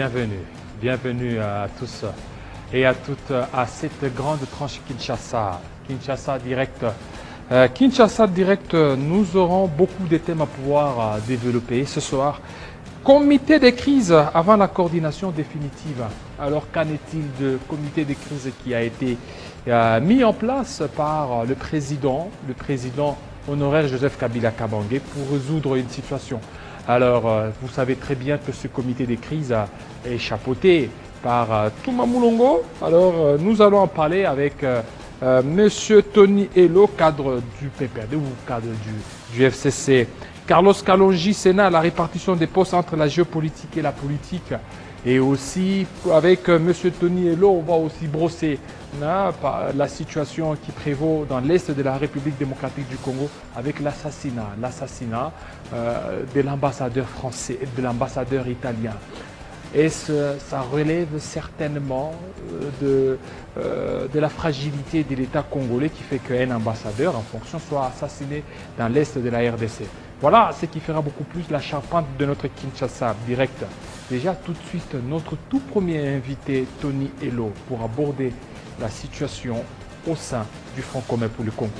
bienvenue. Bienvenue à tous et à toutes à cette grande tranche Kinshasa. Kinshasa Direct. Kinshasa Direct, nous aurons beaucoup de thèmes à pouvoir développer ce soir. Comité des crises avant la coordination définitive. Alors qu'en est-il de comité des crises qui a été mis en place par le président honoraire Joseph Kabila Kabange pour résoudre une situation? Alors, vous savez très bien que ce comité des crises est chapeauté par Touma Moulongo. Alors, nous allons en parler avec Monsieur Tony Elo, cadre du PPRD ou cadre du FCC. Carlos Kalonji, Sénat, la répartition des postes entre la géopolitique et la politique. Et aussi, avec Monsieur Tony Elo, on va aussi brosser la situation qui prévaut dans l'Est de la République démocratique du Congo avec l'assassinat de l'ambassadeur français et de l'ambassadeur italien. Et ça relève certainement de la fragilité de l'État congolais qui fait qu'un ambassadeur en fonction soit assassiné dans l'Est de la RDC. Voilà ce qui fera beaucoup plus la charpente de notre Kinshasa Direct. Déjà tout de suite, notre tout premier invité, Tony Elo, pour aborder la situation au sein du Front commun pour le Congo.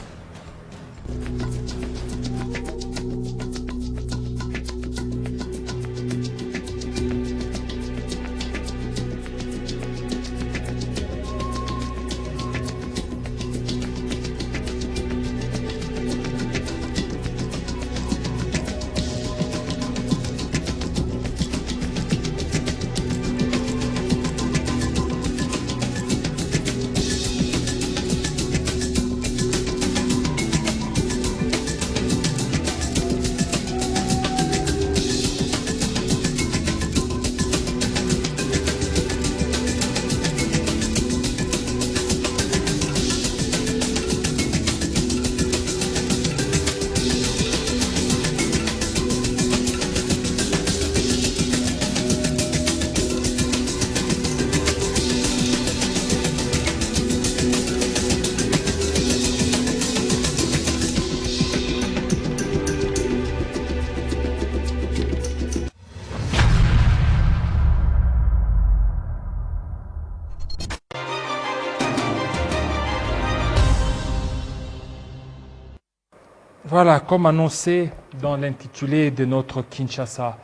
Voilà, comme annoncé dans l'intitulé de notre Kinshasa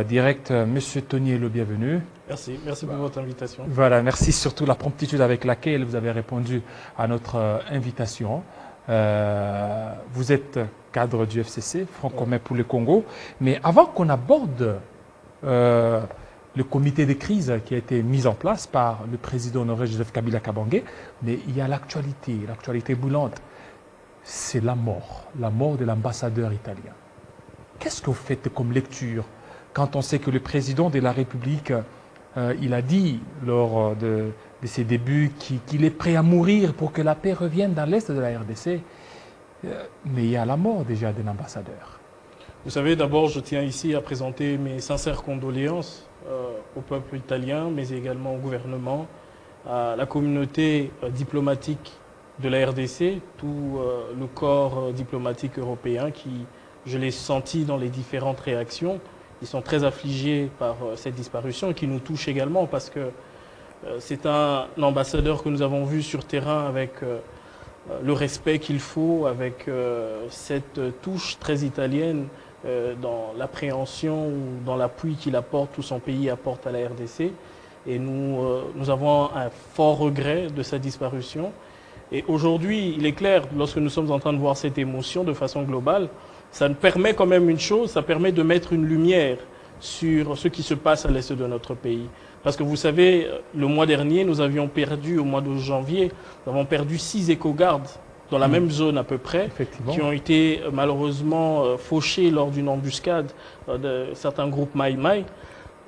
Direct, Monsieur Tony Elo, bienvenue. Merci pour votre invitation. Voilà, merci surtout la promptitude avec laquelle vous avez répondu à notre invitation. Vous êtes cadre du FCC, Front commun pour le Congo. Mais avant qu'on aborde le comité de crise qui a été mis en place par le président honoraire Joseph Kabila Kabange, mais il y a l'actualité boulante. C'est la mort de l'ambassadeur italien. Qu'est-ce que vous faites comme lecture quand on sait que le président de la République, il a dit lors de ses débuts qu'il est prêt à mourir pour que la paix revienne dans l'Est de la RDC, mais il y a la mort déjà d'un ambassadeur. Vous savez, d'abord, je tiens ici à présenter mes sincères condoléances au peuple italien, mais également au gouvernement, à la communauté diplomatique de la RDC, tout le corps diplomatique européen qui, je l'ai senti dans les différentes réactions, ils sont très affligés par cette disparition et qui nous touche également parce que c'est un ambassadeur que nous avons vu sur terrain avec le respect qu'il faut, avec cette touche très italienne dans l'appréhension ou dans l'appui qu'il apporte, tout son pays apporte à la RDC. Et nous avons un fort regret de sa disparition. Et aujourd'hui, il est clair, lorsque nous sommes en train de voir cette émotion de façon globale, ça nous permet quand même une chose, ça permet de mettre une lumière sur ce qui se passe à l'est de notre pays. Parce que vous savez, le mois dernier, nous avions perdu, au mois de janvier, nous avons perdu 6 éco-gardes dans la même zone à peu près, qui ont été malheureusement fauchés lors d'une embuscade de certains groupes Maï-Maï.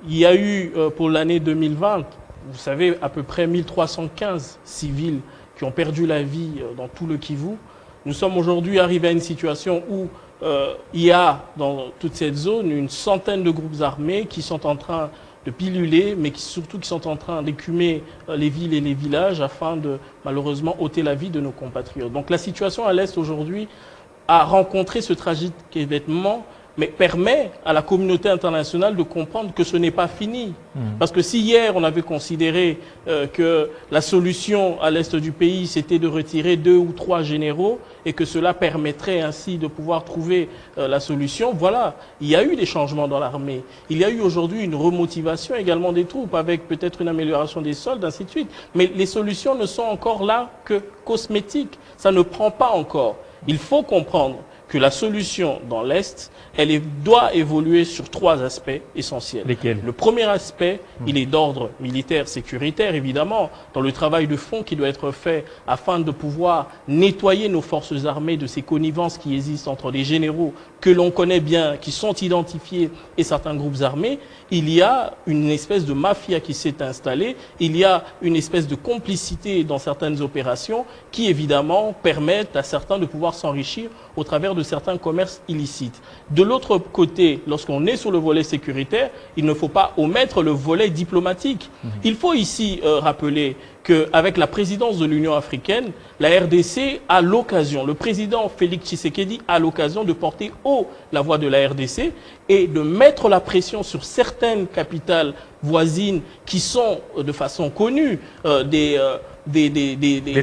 Il y a eu, pour l'année 2020, vous savez, à peu près 1315 civils qui ont perdu la vie dans tout le Kivu. Nous sommes aujourd'hui arrivés à une situation où il y a dans toute cette zone une centaine de groupes armés qui sont en train de piluler, mais surtout qui sont en train d'écumer les villes et les villages afin de malheureusement ôter la vie de nos compatriotes. Donc la situation à l'Est aujourd'hui a rencontré ce tragique événement mais permet à la communauté internationale de comprendre que ce n'est pas fini. Parce que si hier on avait considéré que la solution à l'est du pays c'était de retirer 2 ou 3 généraux et que cela permettrait ainsi de pouvoir trouver la solution, voilà, il y a eu des changements dans l'armée. Il y a eu aujourd'hui une remotivation également des troupes avec peut-être une amélioration des soldes, ainsi de suite. Mais les solutions ne sont encore là que cosmétiques. Ça ne prend pas encore. Il faut comprendre que la solution dans l'Est, doit évoluer sur 3 aspects essentiels. Lesquels? Le premier aspect, il est d'ordre militaire, sécuritaire, évidemment, dans le travail de fond qui doit être fait afin de pouvoir nettoyer nos forces armées de ces connivences qui existent entre les généraux que l'on connaît bien, qui sont identifiés, et certains groupes armés. Il y a une espèce de mafia qui s'est installée, il y a une espèce de complicité dans certaines opérations qui, évidemment, permettent à certains de pouvoir s'enrichir au travers de certains commerces illicites. De l'autre côté, lorsqu'on est sur le volet sécuritaire, il ne faut pas omettre le volet diplomatique. Il faut ici rappeler qu'avec la présidence de l'Union africaine, la RDC a l'occasion, le président Félix Tshisekedi a l'occasion de porter haut la voix de la RDC et de mettre la pression sur certaines capitales voisines qui sont de façon connue des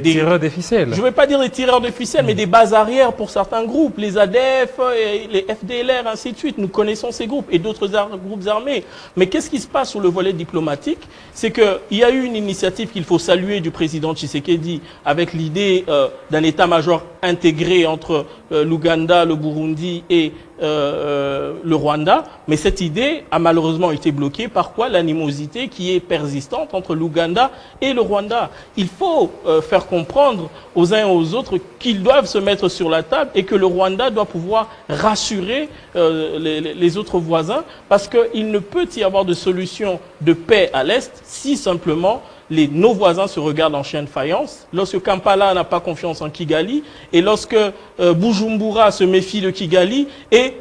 tireurs de ficelles. Je ne vais pas dire des tireurs de ficelles, mais des bases arrières pour certains groupes, les ADF, les FDLR, ainsi de suite. Nous connaissons ces groupes et d'autres groupes armés. Mais qu'est-ce qui se passe sur le volet diplomatique? C'est qu'il y a eu une initiative qu'il faut saluer du président Tshisekedi avec l'idée d'un état-major intégré entre l'Ouganda, le Burundi et le Rwanda, mais cette idée a malheureusement été bloquée. Par quoi? L'animosité qui est persistante entre l'Ouganda et le Rwanda. Il faut faire comprendre aux uns et aux autres qu'ils doivent se mettre sur la table et que le Rwanda doit pouvoir rassurer les autres voisins, parce qu'il ne peut y avoir de solution de paix à l'Est si simplement nos voisins se regardent en chien de faïence, lorsque Kampala n'a pas confiance en Kigali, et lorsque Bujumbura se méfie de Kigali, et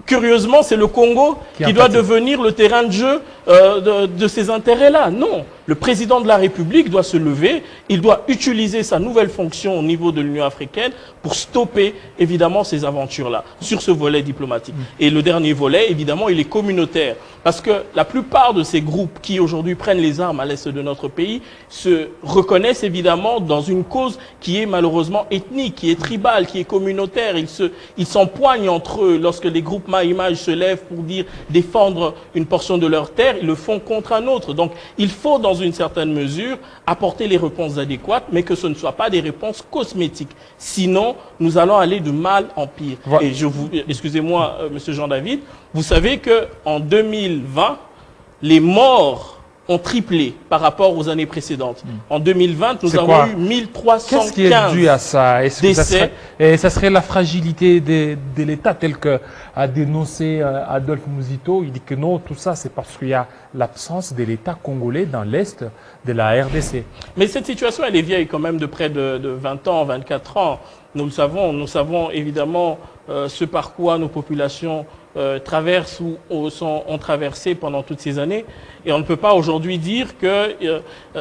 curieusement, c'est le Congo qui doit devenir le terrain de jeu de ces intérêts-là. Non, le président de la République doit se lever, il doit utiliser sa nouvelle fonction au niveau de l'Union africaine pour stopper évidemment ces aventures-là, sur ce volet diplomatique. Et le dernier volet, évidemment, il est communautaire. Parce que la plupart de ces groupes qui aujourd'hui prennent les armes à l'est de notre pays se reconnaissent évidemment dans une cause qui est malheureusement ethnique, qui est tribale, qui est communautaire. Ils s'empoignent entre eux. Lorsque les groupes Maïmaj se lèvent pour dire défendre une portion de leur terre, ils le font contre un autre. Donc il faut dans une certaine mesure apporter les réponses adéquates, mais que ce ne soit pas des réponses cosmétiques. Sinon, nous allons aller de mal en pire. Voilà. Et excusez-moi, Monsieur Jean-David, vous savez qu'en 2020, les morts ont triplé par rapport aux années précédentes. En 2020, nous avons eu 1315 Qu'est-ce qui est dû à ça? Est-ce que ça serait la fragilité de l'État, tel qu'a dénoncé Adolphe Mouzito? Il dit que non, tout ça, c'est parce qu'il y a l'absence de l'État congolais dans l'Est de la RDC. Mais cette situation, elle est vieille quand même de près de 20 ans, 24 ans. Nous le savons, évidemment ce par quoi nos populations traversent ou ont traversé pendant toutes ces années. Et on ne peut pas aujourd'hui dire que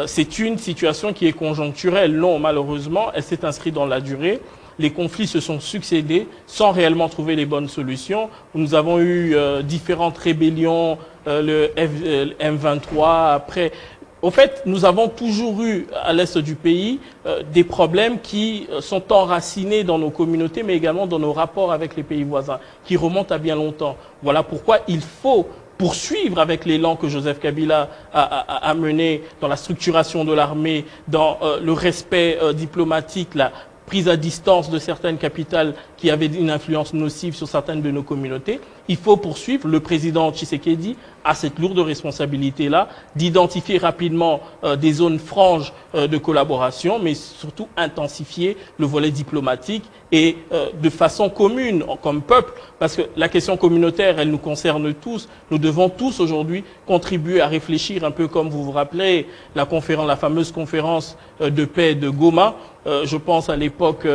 c'est une situation qui est conjoncturelle. Non, malheureusement, elle s'est inscrite dans la durée. Les conflits se sont succédés sans réellement trouver les bonnes solutions. Nous avons eu différentes rébellions, le M23, après... Au fait, nous avons toujours eu à l'est du pays des problèmes qui sont enracinés dans nos communautés, mais également dans nos rapports avec les pays voisins, qui remontent à bien longtemps. Voilà pourquoi il faut poursuivre avec l'élan que Joseph Kabila a mené dans la structuration de l'armée, dans le respect diplomatique, la prise à distance de certaines capitales qui avaient une influence nocive sur certaines de nos communautés. Il faut poursuivre. Le président Tshisekedi a cette lourde responsabilité-là d'identifier rapidement des zones franches de collaboration, mais surtout intensifier le volet diplomatique et de façon commune, comme peuple, parce que la question communautaire, elle nous concerne tous. Nous devons tous aujourd'hui contribuer à réfléchir un peu comme vous vous rappelez la fameuse conférence de paix de Goma. Je pense à l'époque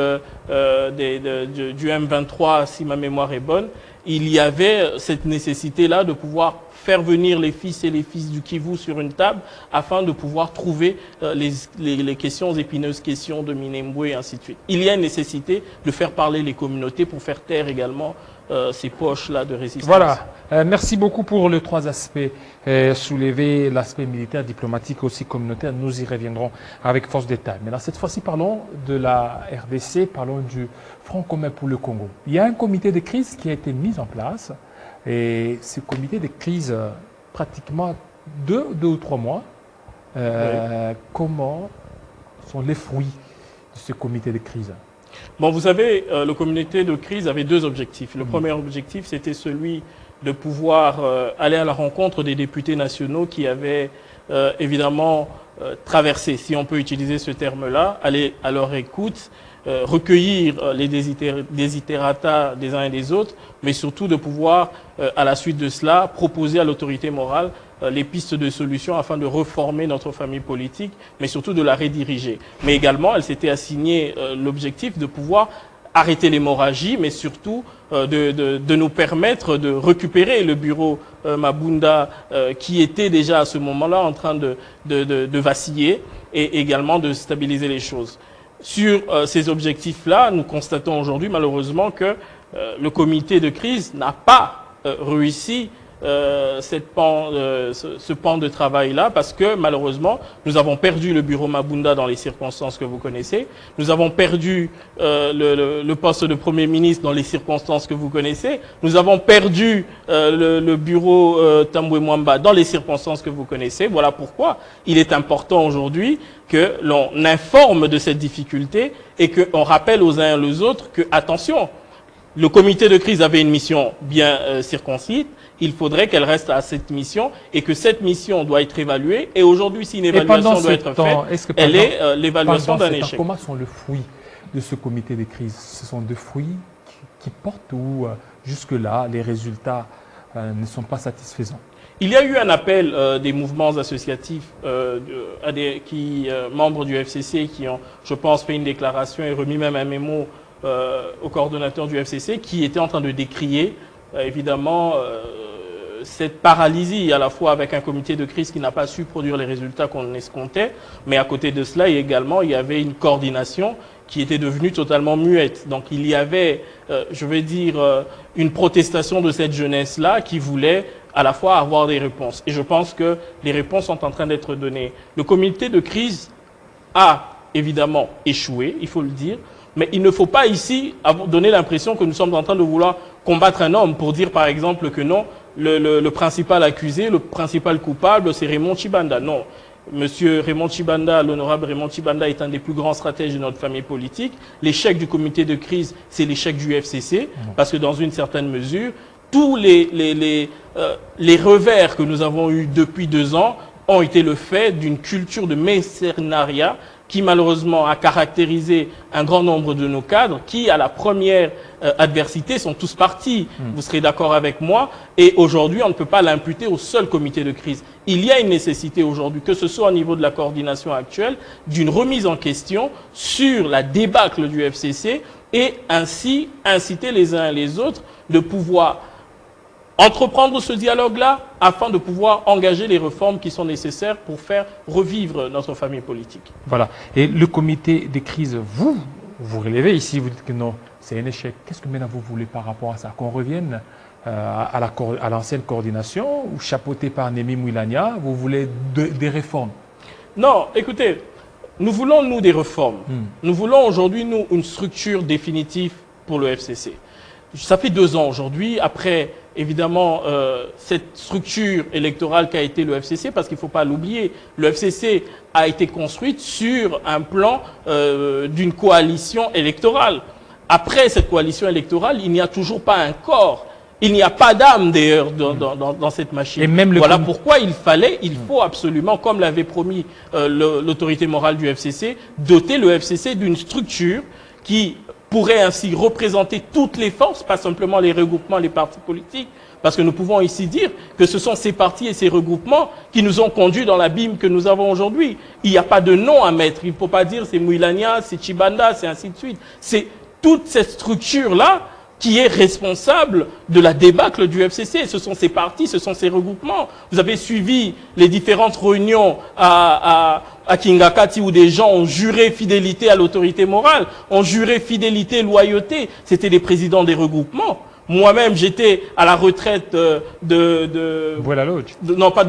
du M23, si ma mémoire est bonne. Il y avait cette nécessité-là de pouvoir faire venir les fils et les fils du Kivu sur une table afin de pouvoir trouver les questions épineuses, questions de Minembwe et ainsi de suite. Il y a une nécessité de faire parler les communautés pour faire taire également ces poches-là de résistance. Voilà. Merci beaucoup pour les trois aspects soulevés, l'aspect militaire, diplomatique et aussi communautaire. Nous y reviendrons avec force détail. Mais là, cette fois-ci, parlons de la RDC, parlons du Front commun pour le Congo. Il y a un comité de crise qui a été mis en place et ce comité de crise, pratiquement deux ou 3 mois, oui. Comment sont les fruits de ce comité de crise? Bon, vous savez, le comité de crise avait 2 objectifs. Le premier objectif, c'était celui de pouvoir aller à la rencontre des députés nationaux qui avaient évidemment traversé, si on peut utiliser ce terme-là, aller à leur écoute, recueillir les desiderata des uns et des autres, mais surtout de pouvoir, à la suite de cela, proposer à l'autorité morale les pistes de solutions afin de reformer notre famille politique, mais surtout de la rediriger. Mais également, elle s'était assignée l'objectif de pouvoir arrêter l'hémorragie, mais surtout de nous permettre de récupérer le bureau Mabunda qui était déjà à ce moment-là en train de vaciller et également de stabiliser les choses. Sur ces objectifs-là, nous constatons aujourd'hui malheureusement que le comité de crise n'a pas réussi ce pan de travail-là parce que malheureusement, nous avons perdu le bureau Mabunda dans les circonstances que vous connaissez. Nous avons perdu le poste de Premier ministre dans les circonstances que vous connaissez. Nous avons perdu le bureau Tambwe Mwamba dans les circonstances que vous connaissez. Voilà pourquoi il est important aujourd'hui que l'on informe de cette difficulté et qu'on rappelle aux uns et aux autres que, attention, le comité de crise avait une mission bien circonscrite. Il faudrait qu'elle reste à cette mission et que cette mission doit être évaluée. Et aujourd'hui, si une évaluation doit être faite, elle est l'évaluation d'un échec. Comment sont les fruits de ce comité de crise? Ce sont des fruits qui portent ou jusque-là, les résultats ne sont pas satisfaisants? Il y a eu un appel des mouvements associatifs, membres du FCC, qui ont, je pense, fait une déclaration et remis même un mémo au coordonnateur du FCC, qui était en train de décrier, évidemment, cette paralysie, à la fois avec un comité de crise qui n'a pas su produire les résultats qu'on escomptait, mais à côté de cela, également, il y avait une coordination qui était devenue totalement muette. Donc il y avait, je vais dire, une protestation de cette jeunesse-là qui voulait à la fois avoir des réponses. Et je pense que les réponses sont en train d'être données. Le comité de crise a évidemment échoué, il faut le dire, mais il ne faut pas ici donner l'impression que nous sommes en train de vouloir combattre un homme pour dire par exemple que non, le principal accusé, le principal coupable, c'est Raymond Tshibanda. Non. Monsieur Raymond Tshibanda, l'honorable Raymond Tshibanda est un des plus grands stratèges de notre famille politique. L'échec du comité de crise, c'est l'échec du FCC, parce que dans une certaine mesure, tous les revers que nous avons eus depuis 2 ans ont été le fait d'une culture de mercenariat qui malheureusement a caractérisé un grand nombre de nos cadres qui, à la première adversité, sont tous partis. Vous serez d'accord avec moi. Et aujourd'hui, on ne peut pas l'imputer au seul comité de crise. Il y a une nécessité aujourd'hui, que ce soit au niveau de la coordination actuelle, d'une remise en question sur la débâcle du FCC et ainsi inciter les uns et les autres de pouvoir entreprendre ce dialogue-là afin de pouvoir engager les réformes qui sont nécessaires pour faire revivre notre famille politique. Voilà. Et le comité de crise, vous relevez ici, vous dites que non, c'est un échec. Qu'est-ce que maintenant vous voulez par rapport à ça? Qu'on revienne à l'ancienne coordination ou chapeauté par Némi Mouilania? Vous voulez des réformes? Non, écoutez, nous voulons, nous, des réformes. Nous voulons aujourd'hui, nous, une structure définitive pour le FCC. Ça fait 2 ans aujourd'hui, après évidemment cette structure électorale qu'a été le FCC, parce qu'il ne faut pas l'oublier, le FCC a été construite sur un plan d'une coalition électorale. Après cette coalition électorale, il n'y a toujours pas un corps, il n'y a pas d'âme d'ailleurs dans cette machine. Et même voilà pourquoi il faut absolument, comme l'avait promis l'autorité morale du FCC, doter le FCC d'une structure qui pourrait ainsi représenter toutes les forces, pas simplement les regroupements, les partis politiques, parce que nous pouvons ici dire que ce sont ces partis et ces regroupements qui nous ont conduits dans l'abîme que nous avons aujourd'hui. Il n'y a pas de nom à mettre, il ne faut pas dire c'est Mouilania, c'est Tshibanda, c'est ainsi de suite. C'est toute cette structure-là qui est responsable de la débâcle du FCC. Ce sont ces partis, ce sont ces regroupements. Vous avez suivi les différentes réunions à Kingakati où des gens ont juré fidélité à l'autorité morale, ont juré fidélité, loyauté. C'était les présidents des regroupements. Moi-même, j'étais à la retraite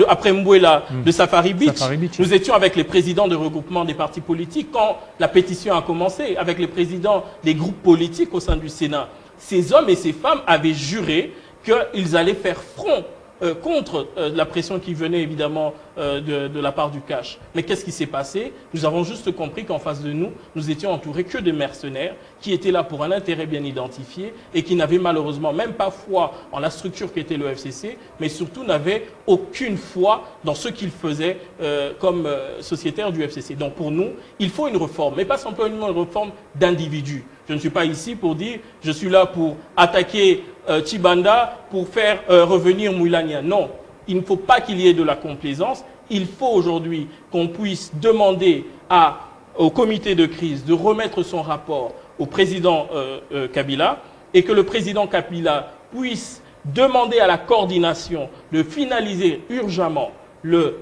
après Mbouela, de Safari Beach. Nous étions avec les présidents de regroupement des partis politiques quand la pétition a commencé, avec les présidents des groupes politiques au sein du Sénat. Ces hommes et ces femmes avaient juré qu'ils allaient faire front contre la pression qui venait évidemment de la part du cash. Mais qu'est-ce qui s'est passé? Nous avons juste compris qu'en face de nous, nous étions entourés que de mercenaires qui étaient là pour un intérêt bien identifié et qui n'avaient malheureusement même pas foi en la structure qu'était le FCC, mais surtout n'avaient aucune foi dans ce qu'ils faisaient comme sociétaires du FCC. Donc pour nous, il faut une réforme, mais pas simplement une réforme d'individus. Je ne suis pas ici pour dire je suis là pour attaquer Tchibanda pour faire revenir Moulania. Non, il ne faut pas qu'il y ait de la complaisance. Il faut aujourd'hui qu'on puisse demander au comité de crise de remettre son rapport au président Kabila et que le président Kabila puisse demander à la coordination de finaliser urgemment le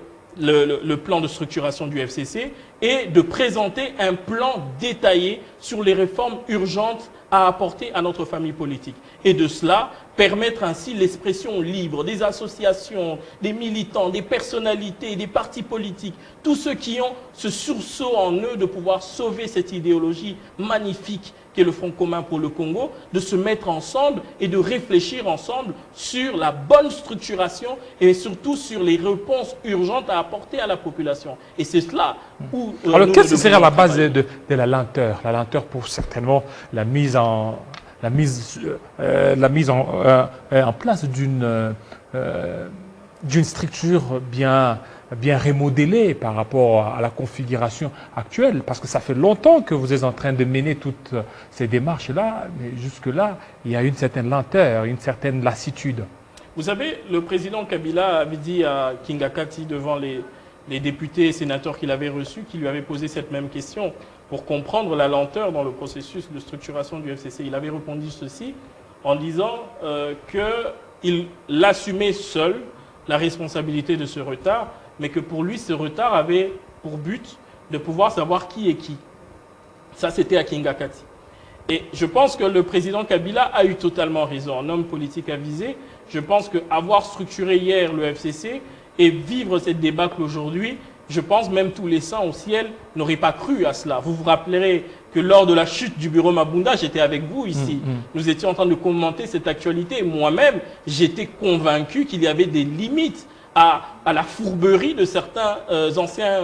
plan de structuration du FCC et de présenter un plan détaillé sur les réformes urgentes à apporter à notre famille politique. Et de cela, permettre ainsi l'expression libre des associations, des militants, des personnalités, des partis politiques, tous ceux qui ont ce sursaut en eux de pouvoir sauver cette idéologie magnifique qu'est le Front commun pour le Congo, de se mettre ensemble et de réfléchir ensemble sur la bonne structuration et surtout sur les réponses urgentes à apporter à la population. Et c'est cela où... Alors, qu'est-ce que serait la base de la lenteur? La lenteur pour certainement la mise en place d'une structure bien remodelée par rapport à la configuration actuelle, parce que ça fait longtemps que vous êtes en train de mener toutes ces démarches-là, mais jusque-là, il y a une certaine lenteur, une certaine lassitude. Vous savez, le président Kabila avait dit à Kingakati devant les députés et sénateurs qu'il avait reçus, qui lui avaient posé cette même question pour comprendre la lenteur dans le processus de structuration du FCC. Il avait répondu ceci en disant qu'il assumait seul la responsabilité de ce retard, mais que pour lui, ce retard avait pour but de pouvoir savoir qui est qui. Ça, c'était à Kingakati. Et je pense que le président Kabila a eu totalement raison. Un homme politique avisé, je pense qu'avoir structuré hier le FCC et vivre cette débâcle aujourd'hui, je pense même tous les saints au ciel n'auraient pas cru à cela. Vous vous rappellerez que lors de la chute du bureau Mabunda, j'étais avec vous ici. Nous étions en train de commenter cette actualité. Moi-même, j'étais convaincu qu'il y avait des limites à la fourberie de certains anciens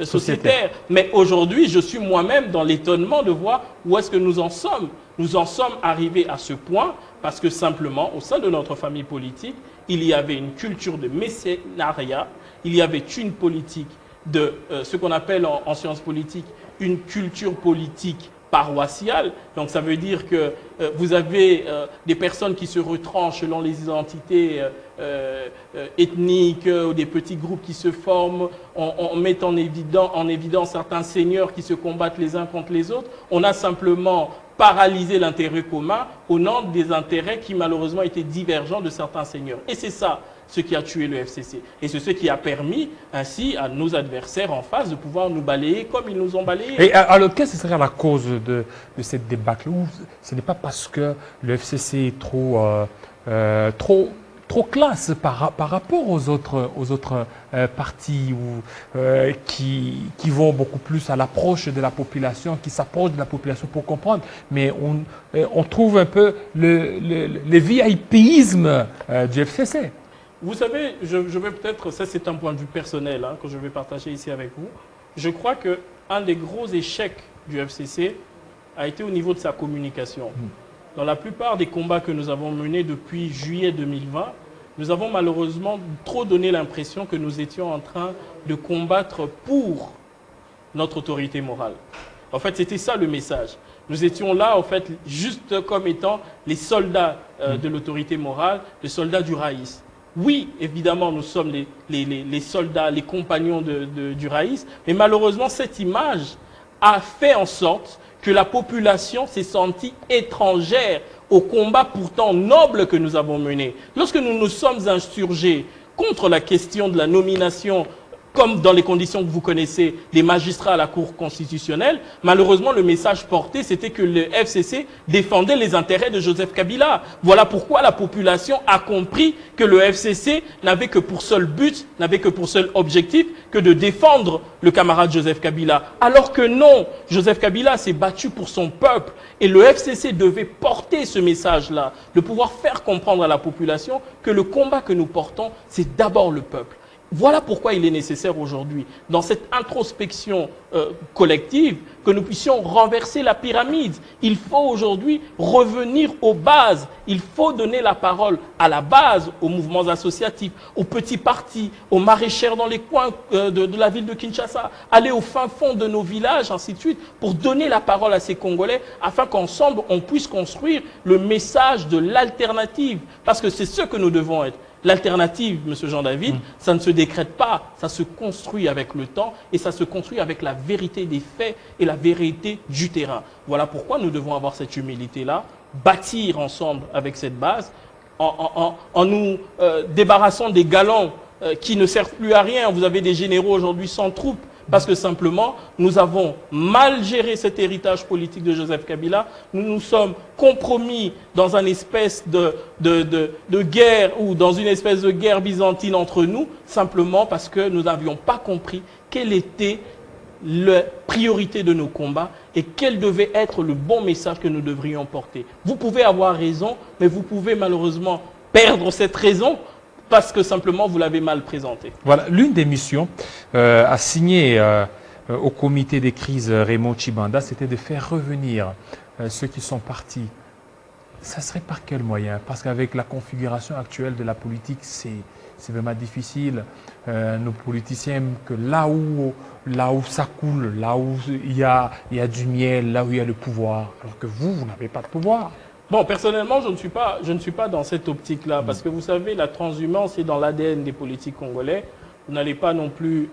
sociétaires. Mais aujourd'hui, je suis moi-même dans l'étonnement de voir où est-ce que nous en sommes. Nous en sommes arrivés à ce point parce que simplement, au sein de notre famille politique, il y avait une culture de mécénariat, il y avait une politique de ce qu'on appelle en sciences politiques une culture politique paroissiale. Donc ça veut dire que vous avez des personnes qui se retranchent selon les identités ethniques ou des petits groupes qui se forment. On met en évidence certains seigneurs qui se combattent les uns contre les autres. On a simplement paralysé l'intérêt commun au nom des intérêts qui malheureusement étaient divergents de certains seigneurs. Et c'est ça ce qui a tué le FCC. Et c'est ce qui a permis ainsi à nos adversaires en face de pouvoir nous balayer comme ils nous ont balayés. Et alors, quelle serait la cause de cette débâcle? Ce n'est pas parce que le FCC est trop classe par rapport aux autres partis qui vont beaucoup plus à l'approche de la population, qui s'approchent de la population pour comprendre. Mais on trouve un peu le VIPisme du FCC. Vous savez, je vais peut-être, ça c'est un point de vue personnel que je vais partager ici avec vous. Je crois qu'un des gros échecs du FCC a été au niveau de sa communication. Dans la plupart des combats que nous avons menés depuis juillet 2020, nous avons malheureusement trop donné l'impression que nous étions en train de combattre pour notre autorité morale. En fait, c'était ça le message. Nous étions là, en fait, juste comme étant les soldats de l'autorité morale, les soldats du Raïs. Oui, évidemment, nous sommes les soldats, les compagnons du Raïs, mais malheureusement, cette image a fait en sorte que la population s'est sentie étrangère au combat pourtant noble que nous avons mené. Lorsque nous nous sommes insurgés contre la question de la nomination, comme dans les conditions que vous connaissez, des magistrats à la Cour constitutionnelle, malheureusement, le message porté, c'était que le FCC défendait les intérêts de Joseph Kabila. Voilà pourquoi la population a compris que le FCC n'avait que pour seul but, n'avait que pour seul objectif que de défendre le camarade Joseph Kabila. Alors que non, Joseph Kabila s'est battu pour son peuple et le FCC devait porter ce message-là, de pouvoir faire comprendre à la population que le combat que nous portons, c'est d'abord le peuple. Voilà pourquoi il est nécessaire aujourd'hui, dans cette introspection collective, que nous puissions renverser la pyramide. Il faut aujourd'hui revenir aux bases. Il faut donner la parole à la base, aux mouvements associatifs, aux petits partis, aux maraîchères dans les coins de la ville de Kinshasa, aller au fin fond de nos villages, ainsi de suite, pour donner la parole à ces Congolais, afin qu'ensemble, on puisse construire le message de l'alternative. Parce que c'est ce que nous devons être. L'alternative, M. Jean-David, ça ne se décrète pas, ça se construit avec le temps et ça se construit avec la vérité des faits et la vérité du terrain. Voilà pourquoi nous devons avoir cette humilité-là, bâtir ensemble avec cette base, en nous débarrassant des galons qui ne servent plus à rien. Vous avez des généraux aujourd'hui sans troupes, parce que simplement, nous avons mal géré cet héritage politique de Joseph Kabila. Nous nous sommes compromis dans une espèce de guerre ou dans une espèce de guerre byzantine entre nous, simplement parce que nous n'avions pas compris quelle était la priorité de nos combats et quel devait être le bon message que nous devrions porter. Vous pouvez avoir raison, mais vous pouvez malheureusement perdre cette raison parce que simplement vous l'avez mal présenté. Voilà, l'une des missions assignées au comité des crises Raymond Tshibanda, c'était de faire revenir ceux qui sont partis. Ça serait par quel moyen? Parce qu'avec la configuration actuelle de la politique, c'est vraiment difficile. Nos politiciens aiment que là où ça coule, là où il y a du miel, là où il y a le pouvoir, alors que vous n'avez pas de pouvoir. Bon, personnellement, je ne suis pas dans cette optique-là, parce que vous savez, la transhumance est dans l'ADN des politiques congolais. Vous n'allez pas non plus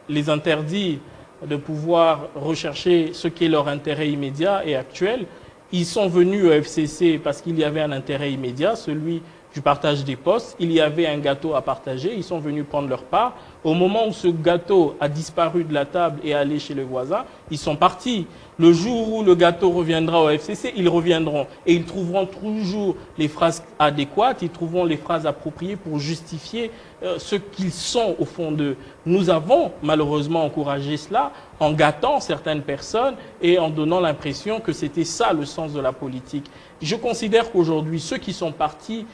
les interdire de pouvoir rechercher ce qui est leur intérêt immédiat et actuel. Ils sont venus au FCC parce qu'il y avait un intérêt immédiat, celui du partage des postes. Il y avait un gâteau à partager, ils sont venus prendre leur part. Au moment où ce gâteau a disparu de la table et allé chez le voisin, ils sont partis. Le jour où le gâteau reviendra au FCC, ils reviendront. Et ils trouveront toujours les phrases adéquates, ils trouveront les phrases appropriées pour justifier ce qu'ils sont au fond d'eux. Nous avons malheureusement encouragé cela en gâtant certaines personnes et en donnant l'impression que c'était ça le sens de la politique. Je considère qu'aujourd'hui, ceux qui sont partis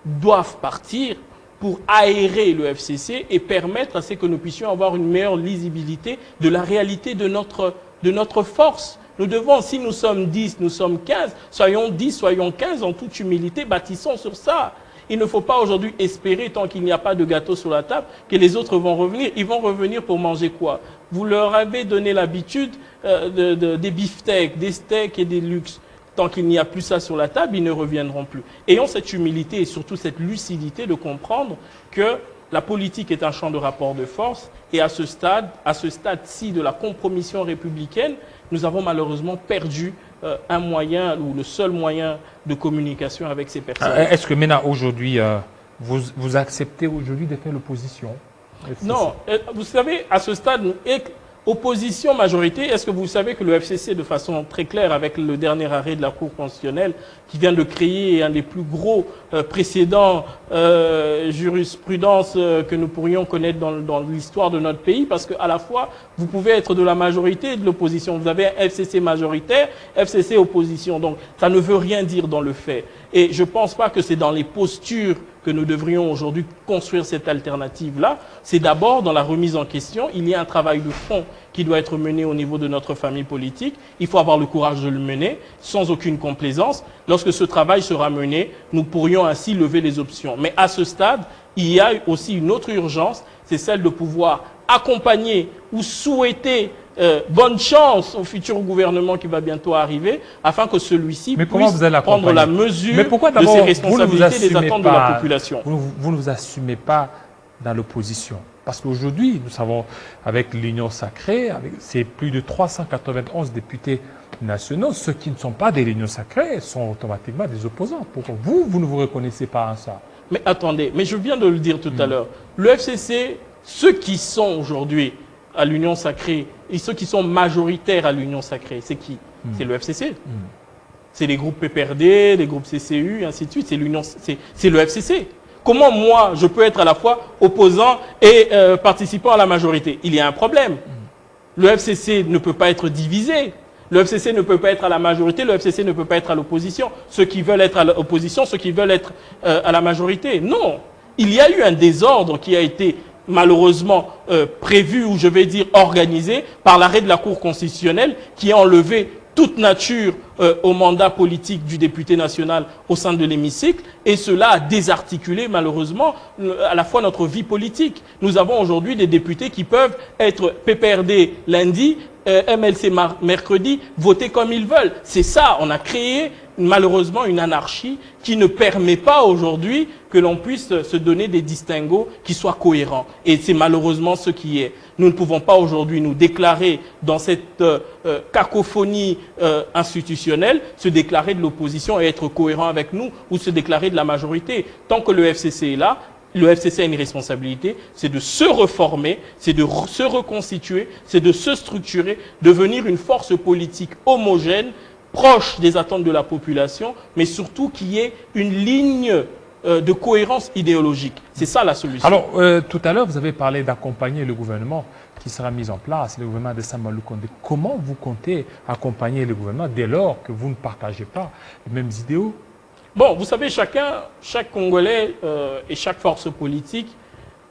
doivent partir pour aérer le FCC et permettre à ce que nous puissions avoir une meilleure lisibilité de la réalité de notre force. Nous devons, si nous sommes 10, nous sommes 15, soyons 10, soyons 15, en toute humilité, bâtissons sur ça. Il ne faut pas aujourd'hui espérer, tant qu'il n'y a pas de gâteau sur la table, que les autres vont revenir. Ils vont revenir pour manger quoi? Vous leur avez donné l'habitude des beefsteaks, des steaks et des luxes. Tant qu'il n'y a plus ça sur la table, ils ne reviendront plus. Ayons cette humilité et surtout cette lucidité de comprendre que la politique est un champ de rapport de force et à ce stade-ci de la compromission républicaine, nous avons malheureusement perdu un moyen ou le seul moyen de communication avec ces personnes. Est-ce que maintenant, aujourd'hui, vous acceptez aujourd'hui de faire l'opposition? Non, vous savez, à ce stade, opposition, majorité, est-ce que vous savez que le FCC, de façon très claire, avec le dernier arrêt de la Cour constitutionnelle, qui vient de créer un des plus gros précédents jurisprudences que nous pourrions connaître dans l'histoire de notre pays, parce qu'à la fois, vous pouvez être de la majorité et de l'opposition. Vous avez un FCC majoritaire, FCC opposition. Donc, ça ne veut rien dire dans le fait. Et je ne pense pas que c'est dans les postures que nous devrions aujourd'hui construire cette alternative-là. C'est d'abord dans la remise en question. Il y a un travail de fond qui doit être mené au niveau de notre famille politique. Il faut avoir le courage de le mener sans aucune complaisance. Lorsque ce travail sera mené, nous pourrions ainsi lever les options. Mais à ce stade, il y a aussi une autre urgence, c'est celle de pouvoir accompagner ou souhaiter bonne chance au futur gouvernement qui va bientôt arriver, afin que celui-ci puisse prendre la mesure de ses responsabilités et des attentes de la population. Vous ne vous assumez pas dans l'opposition. Parce qu'aujourd'hui, nous savons, avec l'Union sacrée, c'est plus de 391 députés nationaux, ceux qui ne sont pas de l'Union sacrée sont automatiquement des opposants. Pourquoi vous ne vous reconnaissez pas en ça? Mais attendez, mais je viens de le dire tout à l'heure. Le FCC, ceux qui sont aujourd'hui à l'Union sacrée et ceux qui sont majoritaires à l'Union sacrée, c'est qui? C'est le FCC. C'est les groupes PPRD, les groupes CCU, et ainsi de suite. C'est le FCC. Comment moi, je peux être à la fois opposant et participant à la majorité? Il y a un problème. Le FCC ne peut pas être divisé. Le FCC ne peut pas être à la majorité, le FCC ne peut pas être à l'opposition. Ceux qui veulent être à l'opposition, ceux qui veulent être à la majorité. Non. Il y a eu un désordre qui a été malheureusement prévu, ou je vais dire organisé, par l'arrêt de la Cour constitutionnelle qui a enlevé toute nature au mandat politique du député national au sein de l'hémicycle, et cela a désarticulé malheureusement à la fois notre vie politique. Nous avons aujourd'hui des députés qui peuvent être PPRD lundi, MLC mercredi, voter comme ils veulent. C'est ça, on a créé malheureusement une anarchie qui ne permet pas aujourd'hui que l'on puisse se donner des distinguos qui soient cohérents. Et c'est malheureusement ce qui est. Nous ne pouvons pas aujourd'hui nous déclarer dans cette cacophonie institutionnelle, se déclarer de l'opposition et être cohérent avec nous, ou se déclarer de la majorité. Tant que le FCC est là, le FCC a une responsabilité, c'est de se reformer, c'est de se reconstituer, c'est de se structurer, devenir une force politique homogène, proche des attentes de la population, mais surtout qui ait une ligne de cohérence idéologique. C'est ça la solution. Alors, tout à l'heure, vous avez parlé d'accompagner le gouvernement qui sera mis en place, le gouvernement de Samalou Condé. Comment vous comptez accompagner le gouvernement dès lors que vous ne partagez pas les mêmes idéaux? Bon, vous savez, chaque Congolais et chaque force politique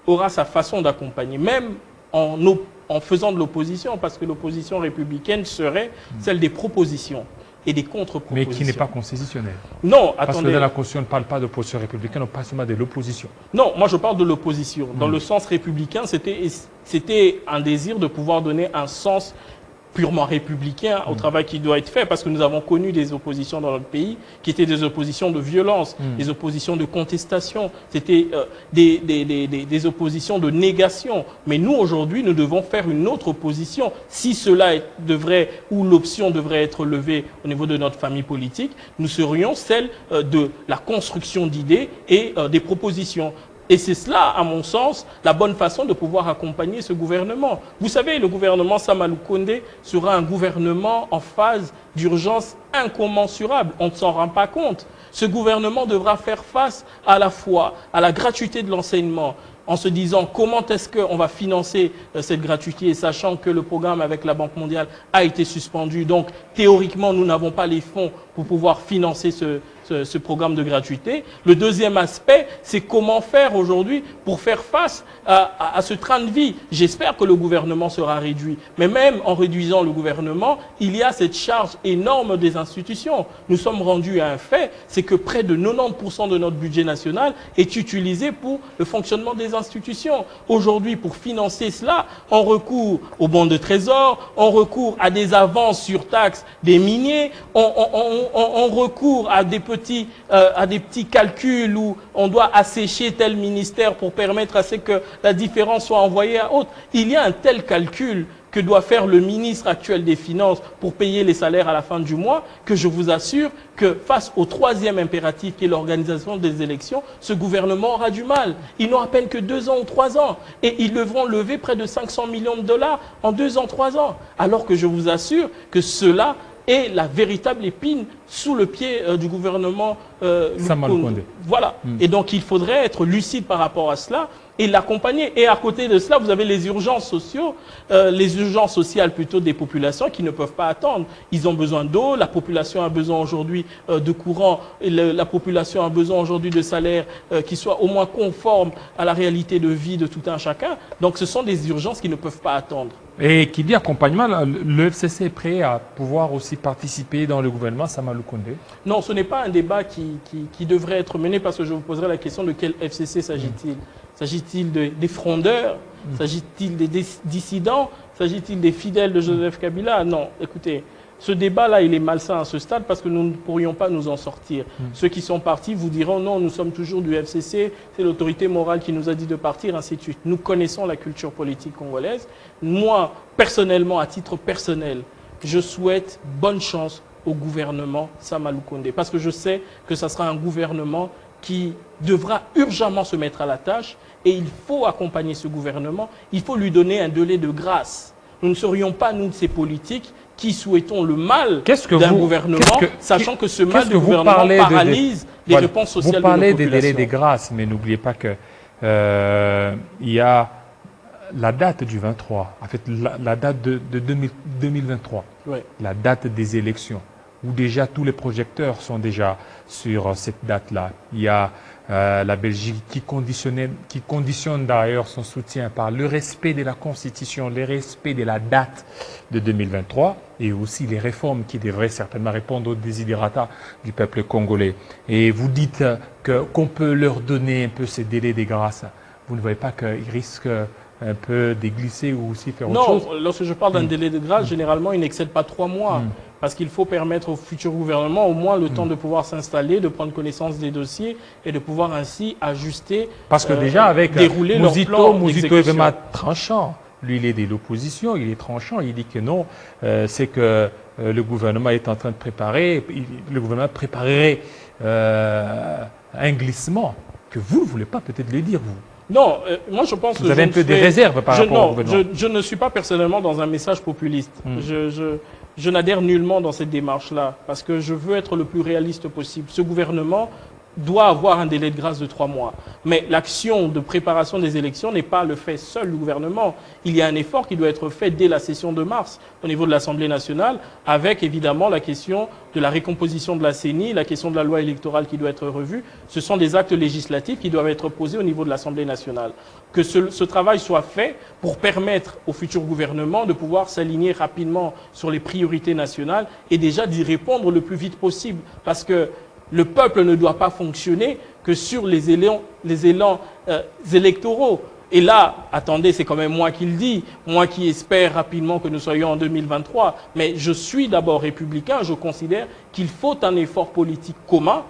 aura sa façon d'accompagner, même en faisant de l'opposition, parce que l'opposition républicaine serait celle des propositions et des contre-propositions. Mais qui n'est pas constitutionnelle. Non, attendez. Parce que dans la Constitution, on ne parle pas d'opposition républicaine, on parle seulement de l'opposition. Non, moi je parle de l'opposition. Dans le sens républicain, c'était un désir de pouvoir donner un sens purement républicain au travail qui doit être fait, parce que nous avons connu des oppositions dans notre pays qui étaient des oppositions de violence, des oppositions de contestation, c'était des oppositions de négation. Mais nous, aujourd'hui, nous devons faire une autre opposition. Si cela devrait, ou l'option devrait être levée au niveau de notre famille politique, nous serions celle de la construction d'idées et des propositions. Et c'est cela, à mon sens, la bonne façon de pouvoir accompagner ce gouvernement. Vous savez, le gouvernement Samalou Condé sera un gouvernement en phase d'urgence incommensurable. On ne s'en rend pas compte. Ce gouvernement devra faire face à la fois à la gratuité de l'enseignement, en se disant comment est-ce qu'on va financer cette gratuité, sachant que le programme avec la Banque mondiale a été suspendu. Donc, théoriquement, nous n'avons pas les fonds pour pouvoir financer ce programme de gratuité. Le deuxième aspect, c'est comment faire aujourd'hui pour faire face à ce train de vie. J'espère que le gouvernement sera réduit. Mais même en réduisant le gouvernement, il y a cette charge énorme des institutions. Nous sommes rendus à un fait, c'est que près de 90% de notre budget national est utilisé pour le fonctionnement des institutions. Aujourd'hui, pour financer cela, on recourt aux bons de trésor, on recourt à des avances sur taxes des miniers, on recourt à des petits calculs où on doit assécher tel ministère pour permettre à ce que la différence soit envoyée à autre. Il y a un tel calcul que doit faire le ministre actuel des Finances pour payer les salaires à la fin du mois, que je vous assure que face au troisième impératif qui est l'organisation des élections, ce gouvernement aura du mal. Ils n'ont à peine que 2 ans ou 3 ans. Et ils devront lever près de 500 millions de dollars en 2 ans, 3 ans. Alors que je vous assure que cela est la véritable épine sous le pied du gouvernement Samalou Condé. Voilà. Et donc, il faudrait être lucide par rapport à cela et l'accompagner. Et à côté de cela, vous avez les urgences sociales plutôt des populations qui ne peuvent pas attendre. Ils ont besoin d'eau, la population a besoin aujourd'hui de courant, et la population a besoin aujourd'hui de salaires qui soient au moins conformes à la réalité de vie de tout un chacun. Donc, ce sont des urgences qui ne peuvent pas attendre. Et qui dit accompagnement, le FCC est prêt à pouvoir aussi participer dans le gouvernement Samalou Condé? Non, ce n'est pas un débat qui devrait être mené, parce que je vous poserai la question de quel FCC s'agit-il. S'agit-il des frondeurs? S'agit-il des dissidents? S'agit-il des fidèles de Joseph Kabila? Non, écoutez, Ce débat-là, il est malsain à ce stade parce que nous ne pourrions pas nous en sortir. Ceux qui sont partis vous diront non, nous sommes toujours du FCC, c'est l'autorité morale qui nous a dit de partir, ainsi de suite. Nous connaissons la culture politique congolaise. Moi, personnellement, à titre personnel, je souhaite bonne chance au gouvernement Sama Lukonde parce que je sais que ce sera un gouvernement qui devra urgemment se mettre à la tâche et il faut accompagner ce gouvernement, il faut lui donner un délai de grâce. Nous ne serions pas, nous, ces politiques, qui souhaitons le mal d'un gouvernement, sachant que ce mal de gouvernement paralyse les réponses sociales de la population. Vous parlez des délais de grâce, mais n'oubliez pas que il y a la date du 23, en fait la date de 2023, la date des élections, où déjà tous les projecteurs sont déjà sur cette date-là. Il y a la Belgique qui conditionne d'ailleurs son soutien par le respect de la Constitution, le respect de la date de 2023 et aussi les réformes qui devraient certainement répondre aux desiderata du peuple congolais. Et vous dites qu'on peut leur donner un peu ces délais de grâce. Vous ne voyez pas qu'ils risquent un peu de glisser ou aussi faire autre chose? Non, lorsque je parle d'un délai de grâce, généralement, il n'excède pas 3 mois. Parce qu'il faut permettre au futur gouvernement au moins le temps de pouvoir s'installer, de prendre connaissance des dossiers et de pouvoir ainsi ajuster, parce que déjà avec dérouler leur plan Mouzito est vraiment tranchant. Lui, il est de l'opposition, il est tranchant, il dit que non, c'est que le gouvernement est en train de préparer, le gouvernement préparerait un glissement que vous ne voulez pas peut-être le dire, vous. Non, moi je pense que... Vous avez un peu des réserves par rapport au gouvernement. Je ne suis pas personnellement dans un message populiste. Je n'adhère nullement dans cette démarche-là, parce que je veux être le plus réaliste possible. Ce gouvernement doit avoir un délai de grâce de 3 mois. Mais l'action de préparation des élections n'est pas le fait seul du gouvernement. Il y a un effort qui doit être fait dès la session de mars au niveau de l'Assemblée nationale, avec évidemment la question de la récomposition de la CENI, la question de la loi électorale qui doit être revue. Ce sont des actes législatifs qui doivent être posés au niveau de l'Assemblée nationale. Que ce travail soit fait pour permettre au futur gouvernement de pouvoir s'aligner rapidement sur les priorités nationales et déjà d'y répondre le plus vite possible. Parce que le peuple ne doit pas fonctionner que sur les élans électoraux. Et là, attendez, c'est quand même moi qui le dis, moi qui espère rapidement que nous soyons en 2023. Mais je suis d'abord républicain, je considère qu'il faut un effort politique commun.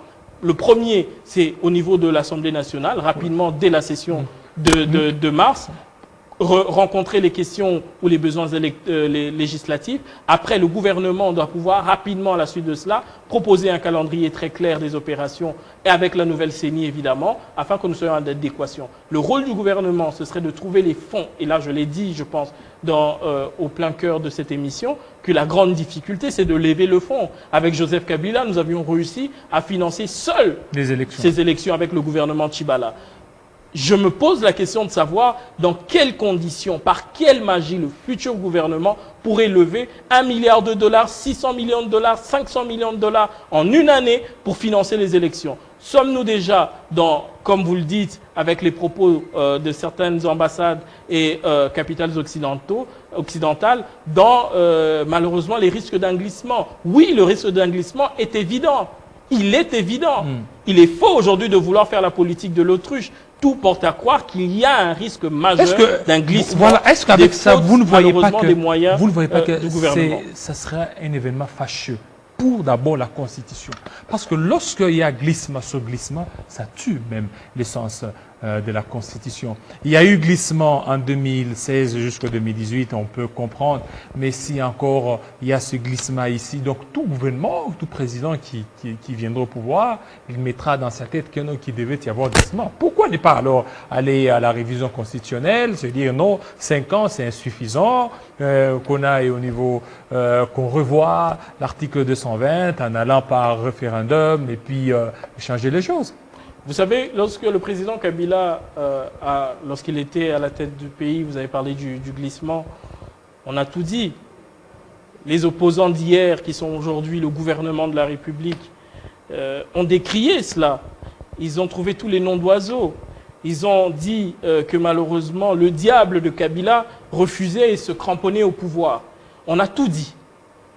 Le premier, c'est au niveau de l'Assemblée nationale, rapidement dès la session de mars, rencontrer les questions ou les besoins législatifs. Après, le gouvernement doit pouvoir rapidement, à la suite de cela, proposer un calendrier très clair des opérations et avec la nouvelle CENI, évidemment, afin que nous soyons en adéquation. Le rôle du gouvernement, ce serait de trouver les fonds. Et là, je l'ai dit, je pense, au plein cœur de cette émission, que la grande difficulté, c'est de lever le fonds. Avec Joseph Kabila, nous avions réussi à financer seuls ces élections avec le gouvernement Tchibala. Je me pose la question de savoir dans quelles conditions, par quelle magie le futur gouvernement pourrait lever 1 milliard de dollars, 600 millions de dollars, 500 millions de dollars en une année pour financer les élections. Sommes-nous déjà dans, comme vous le dites, avec les propos de certaines ambassades et capitales occidentales, dans malheureusement les risques d'un glissement? Oui, le risque d'un glissement est évident. Il est évident. Il est faux aujourd'hui de vouloir faire la politique de l'autruche. Tout porte à croire qu'il y a un risque majeur d'un glissement. Voilà, est-ce qu'avec ça, vous ne voyez pas que, du gouvernement, ça sera un événement fâcheux pour d'abord la Constitution? Parce que lorsqu'il y a glissement sur glissement, ça tue même l'essence de la Constitution. Il y a eu glissement en 2016 jusqu'en 2018, on peut comprendre, mais si encore il y a ce glissement ici, donc tout gouvernement, tout président qui viendra au pouvoir, il mettra dans sa tête qu'il devait y avoir glissement. Pourquoi ne pas alors aller à la révision constitutionnelle, se dire non, 5 ans c'est insuffisant, qu'on aille au niveau, qu'on revoie l'article 220 en allant par référendum et puis changer les choses? Vous savez, lorsque le président Kabila, lorsqu'il était à la tête du pays, vous avez parlé du glissement, on a tout dit. Les opposants d'hier, qui sont aujourd'hui le gouvernement de la République, ont décrié cela. Ils ont trouvé tous les noms d'oiseaux. Ils ont dit que malheureusement, le diable de Kabila refusait et se cramponnait au pouvoir. On a tout dit.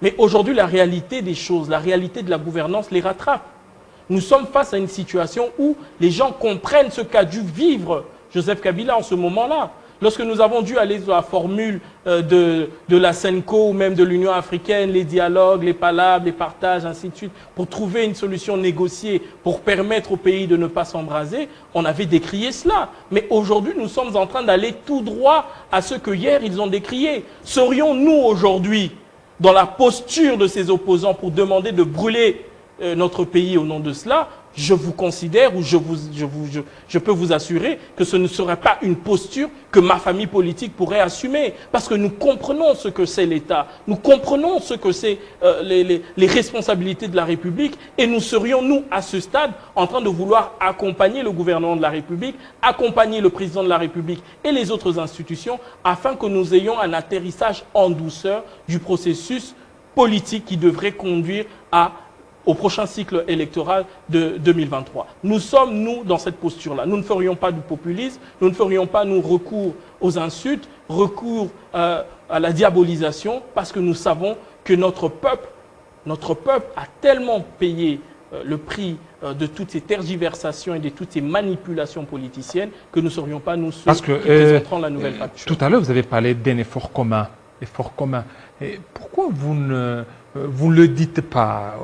Mais aujourd'hui, la réalité des choses, la réalité de la gouvernance les rattrape. Nous sommes face à une situation où les gens comprennent ce qu'a dû vivre Joseph Kabila en ce moment-là. Lorsque nous avons dû aller sur la formule de la SENCO ou même de l'Union africaine, les dialogues, les palabres, les partages, ainsi de suite, pour trouver une solution négociée, pour permettre au pays de ne pas s'embraser, on avait décrié cela. Mais aujourd'hui, nous sommes en train d'aller tout droit à ce que hier, ils ont décrié. Serions-nous aujourd'hui dans la posture de ces opposants pour demander de brûler notre pays au nom de cela? Je vous considère ou je peux vous assurer que ce ne serait pas une posture que ma famille politique pourrait assumer. Parce que nous comprenons ce que c'est l'État, nous comprenons ce que c'est les responsabilités de la République et nous serions, nous, à ce stade, en train de vouloir accompagner le gouvernement de la République, accompagner le président de la République et les autres institutions afin que nous ayons un atterrissage en douceur du processus politique qui devrait conduire au prochain cycle électoral de 2023. Nous sommes, nous, dans cette posture-là. Nous ne ferions pas du populisme, nous ne ferions pas, nous, recours aux insultes, recours à la diabolisation, parce que nous savons que notre peuple a tellement payé le prix de toutes ces tergiversations et de toutes ces manipulations politiciennes que nous ne serions pas, nous, ceux qui présenteront la nouvelle facture. Tout à l'heure, vous avez parlé d'un effort commun. Effort commun. Et pourquoi vous ne le dites pas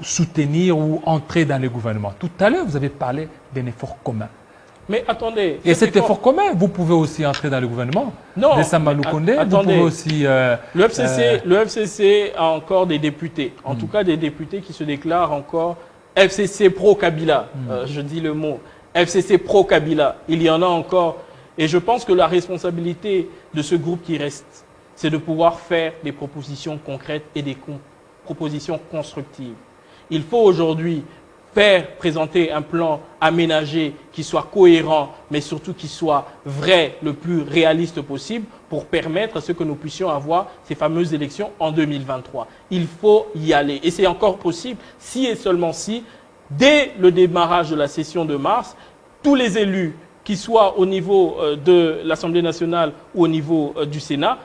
soutenir ou entrer dans le gouvernement? Tout à l'heure, vous avez parlé d'un effort commun. Mais attendez... Et cet effort commun, vous pouvez aussi entrer dans le gouvernement. Non, vous pouvez aussi... le FCC a encore des députés, en tout cas des députés qui se déclarent encore FCC pro-Kabila. Je dis le mot, FCC pro-Kabila. Il y en a encore. Et je pense que la responsabilité de ce groupe qui reste, c'est de pouvoir faire des propositions concrètes et des propositions constructives. Il faut aujourd'hui présenter un plan aménagé qui soit cohérent, mais surtout qui soit vrai, le plus réaliste possible, pour permettre à ce que nous puissions avoir ces fameuses élections en 2023. Il faut y aller. Et c'est encore possible si et seulement si, dès le démarrage de la session de mars, tous les élus, qu'ils soient au niveau de l'Assemblée nationale ou au niveau du Sénat,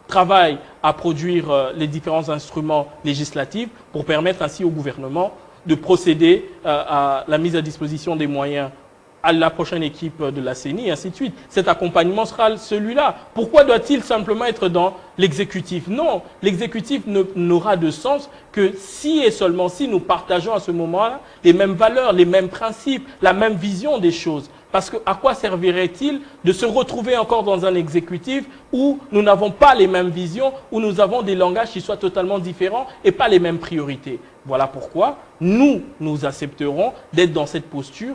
travaille à produire les différents instruments législatifs pour permettre ainsi au gouvernement de procéder à la mise à disposition des moyens à la prochaine équipe de la CENI et ainsi de suite. Cet accompagnement sera celui-là. Pourquoi doit-il simplement être dans l'exécutif? Non, l'exécutif n'aura de sens que si et seulement si nous partageons à ce moment-là les mêmes valeurs, les mêmes principes, la même vision des choses. Parce que à quoi servirait-il de se retrouver encore dans un exécutif où nous n'avons pas les mêmes visions, où nous avons des langages qui soient totalement différents et pas les mêmes priorités? Voilà pourquoi nous accepterons d'être dans cette posture,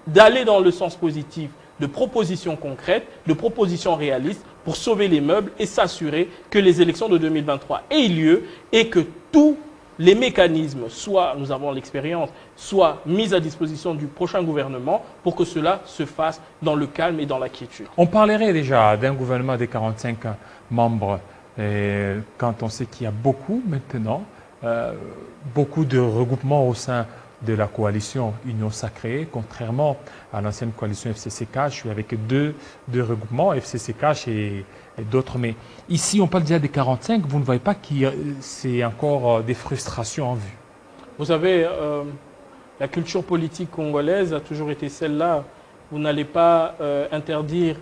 d'aller dans le sens positif, de propositions concrètes, de propositions réalistes pour sauver les meubles et s'assurer que les élections de 2023 aient lieu et que tous les mécanismes, soit nous avons l'expérience, soit mis à disposition du prochain gouvernement pour que cela se fasse dans le calme et dans la quiétude. On parlerait déjà d'un gouvernement de 45 membres quand on sait qu'il y a beaucoup maintenant, beaucoup de regroupements au sein de la coalition Union Sacrée, contrairement à l'ancienne coalition FCCK. Je suis avec deux regroupements, FCCK et d'autres. Mais ici, on parle déjà des 45. Vous ne voyez pas que c'est encore des frustrations en vue? Vous savez, la culture politique congolaise a toujours été celle-là. Vous n'allez pas interdire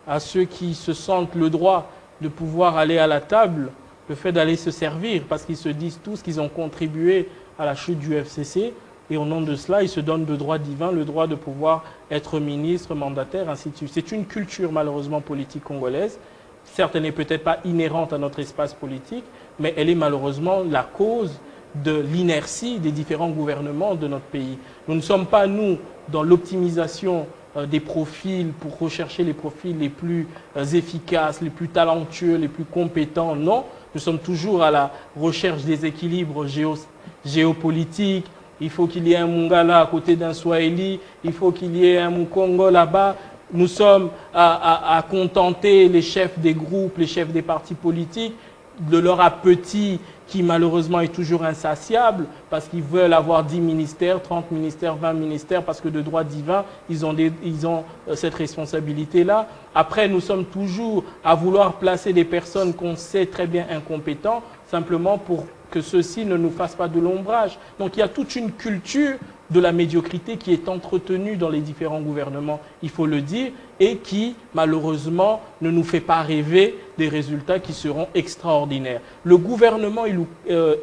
à ceux qui se sentent le droit de pouvoir aller à la table le fait d'aller se servir, parce qu'ils se disent tous qu'ils ont contribué à la chute du FCC. Et au nom de cela, ils se donnent de droit divin, le droit de pouvoir être ministre, mandataire, ainsi de suite. C'est une culture malheureusement politique congolaise. Certes, elle n'est peut-être pas inhérente à notre espace politique, mais elle est malheureusement la cause de l'inertie des différents gouvernements de notre pays. Nous ne sommes pas, nous, dans l'optimisation des profils pour rechercher les profils les plus efficaces, les plus talentueux, les plus compétents. Non, nous sommes toujours à la recherche des équilibres géopolitiques. Il faut qu'il y ait un Mungala à côté d'un Swahili, il faut qu'il y ait un Mukongo là-bas. Nous sommes à contenter les chefs des groupes, les chefs des partis politiques, de leur appétit qui malheureusement est toujours insatiable parce qu'ils veulent avoir 10 ministères, 30 ministères, 20 ministères parce que de droit divin, ils ont cette responsabilité-là. Après, nous sommes toujours à vouloir placer des personnes qu'on sait très bien incompétents simplement pour que ceux-ci ne nous fassent pas de l'ombrage. Donc il y a toute une culture de la médiocrité qui est entretenue dans les différents gouvernements, il faut le dire, et qui, malheureusement, ne nous fait pas rêver des résultats qui seront extraordinaires. Le gouvernement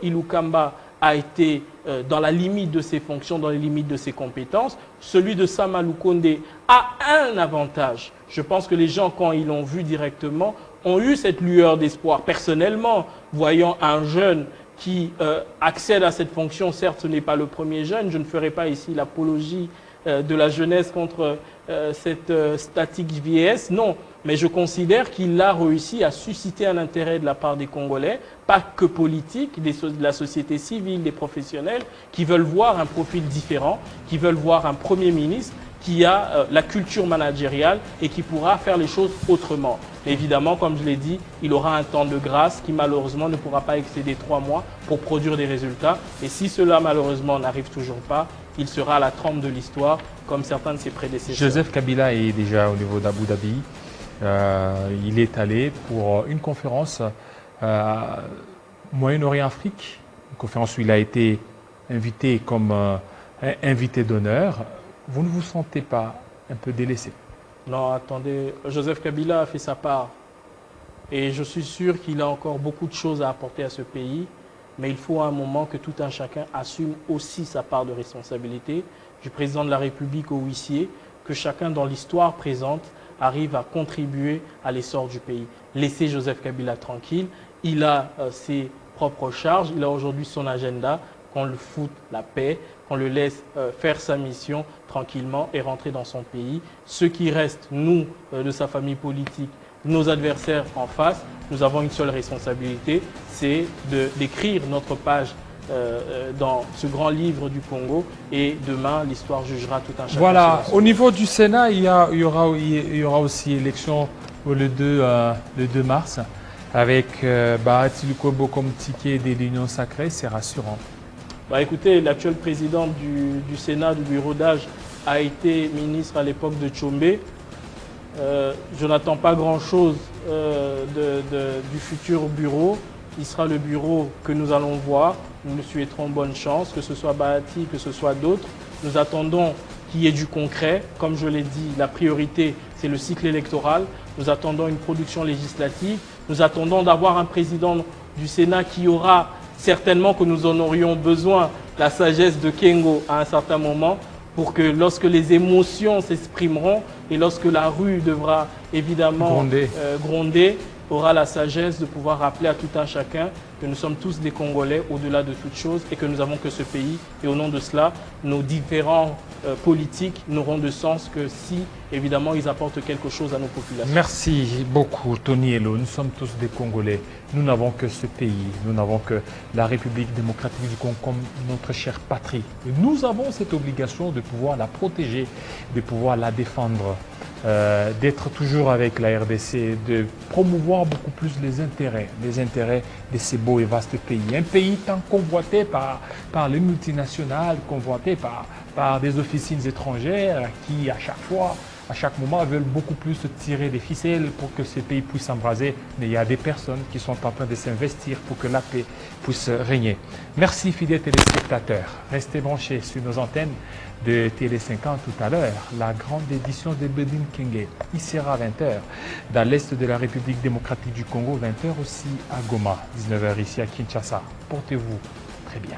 Ilukamba a été dans la limite de ses fonctions, dans les limites de ses compétences. Celui de Sama Lukonde a un avantage. Je pense que les gens, quand ils l'ont vu directement, ont eu cette lueur d'espoir. Personnellement, voyant un jeune qui accède à cette fonction, certes ce n'est pas le premier jeune, je ne ferai pas ici l'apologie de la jeunesse contre cette statique vieillesse, non, mais je considère qu'il a réussi à susciter un intérêt de la part des Congolais, pas que politique, de la société civile, des professionnels, qui veulent voir un profil différent, qui veulent voir un Premier ministre qui a la culture managériale et qui pourra faire les choses autrement. Évidemment, comme je l'ai dit, il aura un temps de grâce qui malheureusement ne pourra pas excéder 3 mois pour produire des résultats. Et si cela malheureusement n'arrive toujours pas, il sera à la trempe de l'histoire comme certains de ses prédécesseurs. Joseph Kabila est déjà au niveau d'Abu Dhabi. Il est allé pour une conférence Moyen-Orient-Afrique, une conférence où il a été invité comme invité d'honneur. Vous ne vous sentez pas un peu délaissé? Non, attendez, Joseph Kabila a fait sa part et je suis sûr qu'il a encore beaucoup de choses à apporter à ce pays, mais il faut à un moment que tout un chacun assume aussi sa part de responsabilité, du président de la République au huissier, que chacun dans l'histoire présente arrive à contribuer à l'essor du pays. Laissez Joseph Kabila tranquille, il a ses propres charges, il a aujourd'hui son agenda, qu'on le foute la paix, qu'on le laisse faire sa mission tranquillement et rentrer dans son pays. Ceux qui restent, nous, de sa famille politique, nos adversaires en face, nous avons une seule responsabilité, c'est d'écrire notre page dans ce grand livre du Congo et demain, l'histoire jugera tout un chacun. Voilà, au niveau du Sénat, il y aura aussi élection le 2 mars avec Bahati Lukobo comme ticket de l'Union sacrée, c'est rassurant. Bah, écoutez, l'actuel président du Sénat, du bureau d'âge, a été ministre à l'époque de Tchombe. Je n'attends pas grand-chose du futur bureau. Il sera le bureau que nous allons voir. Nous lui souhaiterons bonne chance, que ce soit Bahati, que ce soit d'autres. Nous attendons qu'il y ait du concret. Comme je l'ai dit, la priorité, c'est le cycle électoral. Nous attendons une production législative. Nous attendons d'avoir un président du Sénat qui aura certainement que nous en aurions besoin, la sagesse de Kengo à un certain moment, pour que lorsque les émotions s'exprimeront et lorsque la rue devra évidemment gronder, aura la sagesse de pouvoir rappeler à tout un chacun que nous sommes tous des Congolais au-delà de toute chose et que nous n'avons que ce pays. Et au nom de cela, nos différents politiques n'auront de sens que si, évidemment, ils apportent quelque chose à nos populations. Merci beaucoup, Tony Elo. Nous sommes tous des Congolais. Nous n'avons que ce pays. Nous n'avons que la République démocratique du Congo comme notre chère patrie. Et nous avons cette obligation de pouvoir la protéger, de pouvoir la défendre. D'être toujours avec la RDC, de promouvoir beaucoup plus les intérêts de ces beaux et vastes pays. Un pays tant convoité par les multinationales, convoité par des officines étrangères qui, à chaque moment, veulent beaucoup plus tirer des ficelles pour que ces pays puissent s'embraser. Mais il y a des personnes qui sont en train de s'investir pour que la paix puisse régner. Merci, fidèles téléspectateurs. Restez branchés sur nos antennes de Télé 50 tout à l'heure. La grande édition de Bedin Kenge. Il sera 20h dans l'est de la République démocratique du Congo, 20h aussi à Goma, 19h ici à Kinshasa. Portez-vous très bien.